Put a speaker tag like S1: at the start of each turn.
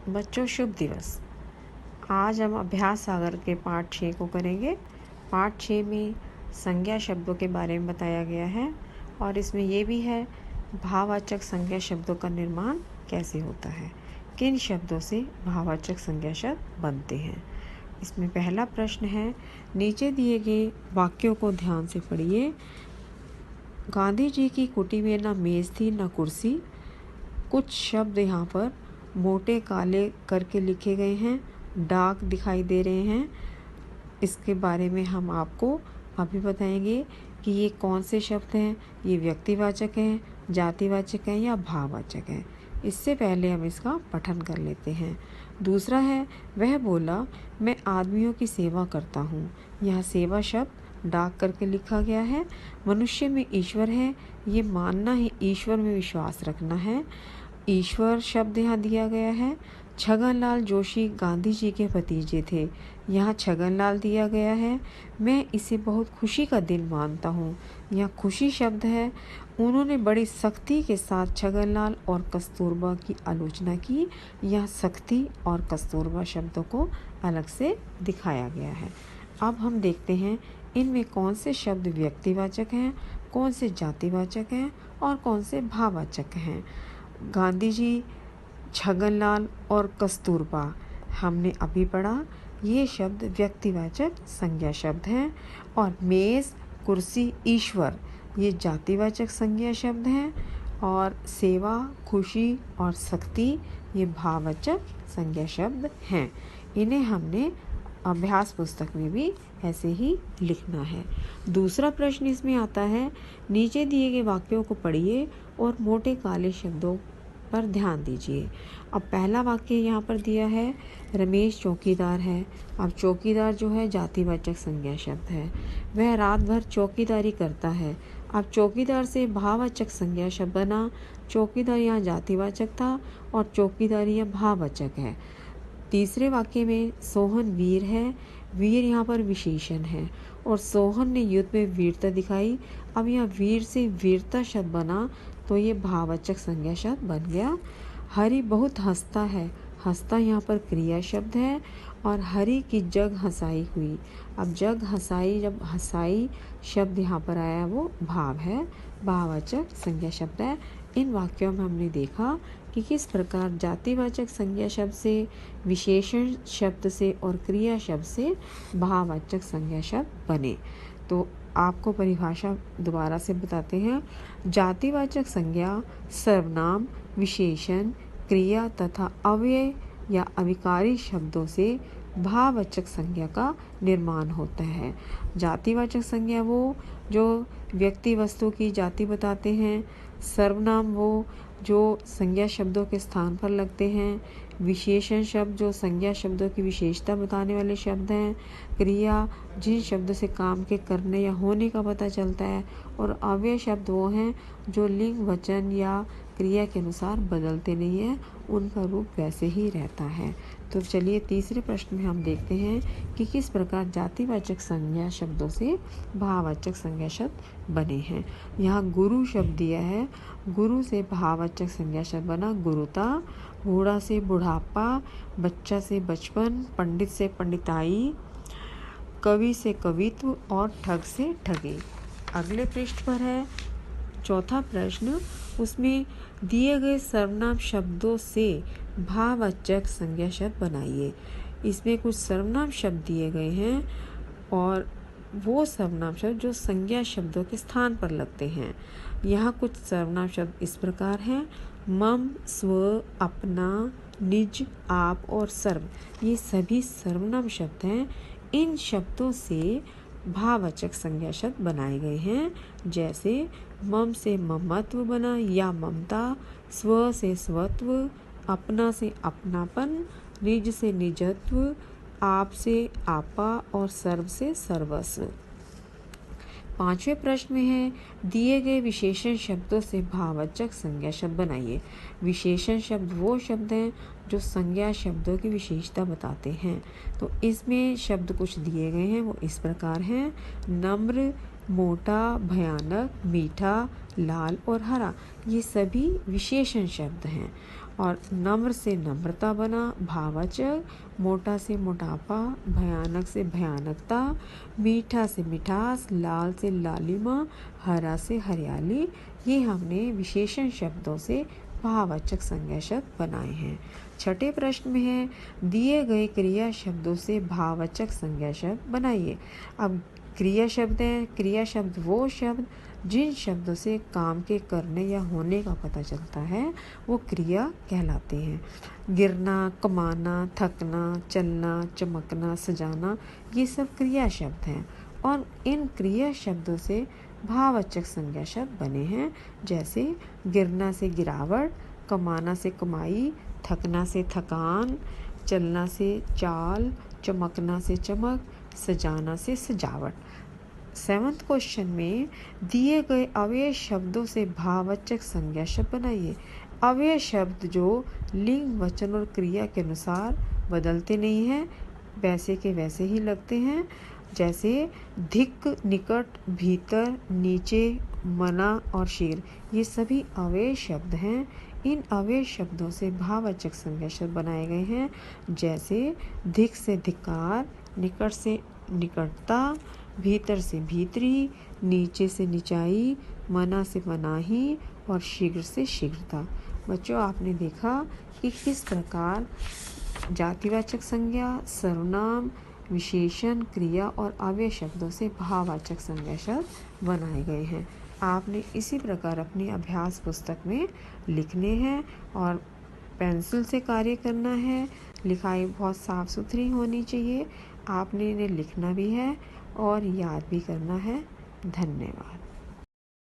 S1: बच्चों शुभ दिवस। आज हम अभ्यास सागर के पाठ 6 को करेंगे। पाठ 6 में संज्ञा शब्दों के बारे में बताया गया है और इसमें ये भी है भाववाचक संज्ञा शब्दों का निर्माण कैसे होता है, किन शब्दों से भाववाचक संज्ञा शब्द बनते हैं। इसमें पहला प्रश्न है, नीचे दिए गए वाक्यों को ध्यान से पढ़िए। गांधी जी की कुटी में ना मेज़ थी ना कुर्सी। कुछ शब्द यहाँ पर मोटे काले करके लिखे गए हैं, डार्क दिखाई दे रहे हैं। इसके बारे में हम आपको अभी बताएंगे कि ये कौन से शब्द हैं, ये व्यक्तिवाचक हैं, जातिवाचक हैं या भाववाचक हैं। इससे पहले हम इसका पठन कर लेते हैं। दूसरा है, वह बोला मैं आदमियों की सेवा करता हूँ। यह सेवा शब्द डार्क करके लिखा गया है। मनुष्य में ईश्वर है, ये मानना है, ईश्वर में विश्वास रखना है। ईश्वर शब्द यहाँ दिया गया है। छगनलाल जोशी गांधी जी के भतीजे थे, यहाँ छगनलाल दिया गया है। मैं इसे बहुत खुशी का दिन मानता हूँ, यहाँ खुशी शब्द है। उन्होंने बड़ी सख्ती के साथ छगनलाल और कस्तूरबा की आलोचना की, यहाँ सख्ती और कस्तूरबा शब्दों को अलग से दिखाया गया है। अब हम देखते हैं इनमें कौन से शब्द व्यक्तिवाचक हैं, कौन से जातिवाचक हैं और कौन से भाववाचक हैं। गांधी जी, छगनलाल और कस्तूरबा हमने अभी पढ़ा, ये शब्द व्यक्तिवाचक संज्ञा शब्द हैं। और मेज़, कुर्सी, ईश्वर ये जातिवाचक संज्ञा शब्द हैं। और सेवा, खुशी और सख्ती ये भाववाचक संज्ञा शब्द हैं। इन्हें हमने अभ्यास पुस्तक में भी ऐसे ही लिखना है। दूसरा प्रश्न इसमें आता है, नीचे दिए गए वाक्यों को पढ़िए और मोटे काले शब्दों पर ध्यान दीजिए। अब पहला वाक्य यहाँ पर दिया है, रमेश चौकीदार है। अब चौकीदार जो है जातिवाचक संज्ञा शब्द है। वह रात भर चौकीदारी करता है। अब चौकीदार से भाववाचक संज्ञा शब्द बना। चौकीदार यहाँ जातिवाचक था और चौकीदारी यहाँ भाववाचक है। तीसरे वाक्य में सोहन वीर है, वीर यहाँ पर विशेषण है और सोहन ने युद्ध में वीरता दिखाई। अब यहाँ वीर से वीरता शब्द बना तो ये भाववाचक संज्ञा शब्द बन गया। हरि बहुत हंसता है, हंसता यहाँ पर क्रिया शब्द है। और हरि की जग हंसाई हुई। अब जग हंसाई, जब हंसाई शब्द यहाँ पर आया वो भाव है, भाववाचक संज्ञा शब्द है। इन वाक्यों में हमने देखा कि किस प्रकार जातिवाचक संज्ञा शब्द से, विशेषण शब्द से और क्रिया शब्द से भाववाचक संज्ञा शब्द बने। तो आपको परिभाषा दोबारा से बताते हैं। जातिवाचक संज्ञा सर्वनाम, विशेषण, क्रिया तथा अव्यय या अविकारी शब्दों से भाववाचक संज्ञा का निर्माण होता है। जातिवाचक संज्ञा वो जो व्यक्ति वस्तु की जाति बताते हैं। सर्वनाम वो जो संज्ञा शब्दों के स्थान पर लगते हैं। विशेषण शब्द जो संज्ञा शब्दों की विशेषता बताने वाले शब्द हैं। क्रिया जिन शब्दों से काम के करने या होने का पता चलता है। और अव्यय शब्द वो हैं जो लिंग, वचन या क्रिया के अनुसार बदलते नहीं हैं, उनका रूप वैसे ही रहता है। तो चलिए तीसरे प्रश्न में हम देखते हैं कि किस प्रकार जातिवाचक संज्ञा शब्दों से भाववाचक संज्ञा शब्द बने हैं। यहाँ गुरु शब्द दिया है, गुरु से भाववाचक संज्ञा शब्द बना गुरुता। बूढ़ा से बुढ़ापा, बच्चा से बचपन, पंडित से पंडिताई, कवि से कवित्व और ठग से ठगी। अगले पृष्ठ पर है चौथा प्रश्न, उसमें दिए गए सर्वनाम शब्दों से भाववाचक संज्ञा शब्द बनाइए। इसमें कुछ सर्वनाम शब्द दिए गए हैं और वो सर्वनाम शब्द जो संज्ञा शब्दों के स्थान पर लगते हैं। यहाँ कुछ सर्वनाम शब्द इस प्रकार हैं, मम, स्व, अपना, निज, आप और सर्व, ये सभी सर्वनाम शब्द हैं। इन शब्दों से भाववाचक संज्ञा शब्द बनाए गए हैं। जैसे मम से ममत्व बना या ममता, स्व से स्वत्व, अपना से अपनापन, निज से निजत्व, आप से आपा और सर्व से सर्वस्व। पांचवें प्रश्न में है, दिए गए विशेषण शब्दों से भाववाचक संज्ञा शब्द बनाइए। विशेषण शब्द वो शब्द हैं जो संज्ञा शब्दों की विशेषता बताते हैं। तो इसमें शब्द कुछ दिए गए हैं, वो इस प्रकार हैं, नम्र, मोटा, भयानक, मीठा, लाल और हरा, ये सभी विशेषण शब्द हैं। और नम्र से नम्रता बना भाववाचक, मोटा से मोटापा, भयानक से भयानकता, मीठा से मिठास, लाल से लालिमा, हरा से हरियाली। ये हमने विशेषण शब्दों से भाववाचक संज्ञा शब्द बनाए हैं। छठे प्रश्न में है दिए गए क्रिया शब्दों से भाववाचक संज्ञा शब्द बनाइए। अब क्रिया शब्द हैं। क्रिया शब्द वो शब्द जिन शब्दों से काम के करने या होने का पता चलता है वो क्रिया कहलाते हैं। गिरना, कमाना, थकना, चलना, चमकना, सजाना, ये सब क्रिया शब्द हैं और इन क्रिया शब्दों से भाववाचक संज्ञा शब्द बने हैं। जैसे गिरना से गिरावट, कमाना से कमाई, थकना से थकान, चलना से चाल, चमकना से चमक, सजाना से सजावट। 7th क्वेश्चन में दिए गए अव्यय शब्दों से भाववाचक संज्ञा शब्द बनाइए। अव्यय शब्द जो लिंग, वचन और क्रिया के अनुसार बदलते नहीं हैं, वैसे के वैसे ही लगते हैं। जैसे धिक, निकट, भीतर, नीचे, मना और शीर, ये सभी अव्यय शब्द हैं। इन अव्यय शब्दों से भाववाचक संज्ञा शब्द बनाए गए हैं। जैसे धिक से धिक्कार, निकट से निकटता, भीतर से भीतरी, नीचे से निचाई, मना से मनाही और शीघ्र से शीघ्रता। बच्चों, आपने देखा कि किस प्रकार जातिवाचक संज्ञा, सर्वनाम, विशेषण, क्रिया और अव्यय शब्दों से भाववाचक संज्ञा शब्द बनाए गए हैं। आपने इसी प्रकार अपनी अभ्यास पुस्तक में लिखने हैं और पेंसिल से कार्य करना है। लिखाई बहुत साफ सुथरी होनी चाहिए। आपने इन्हें लिखना भी है और याद भी करना है। धन्यवाद।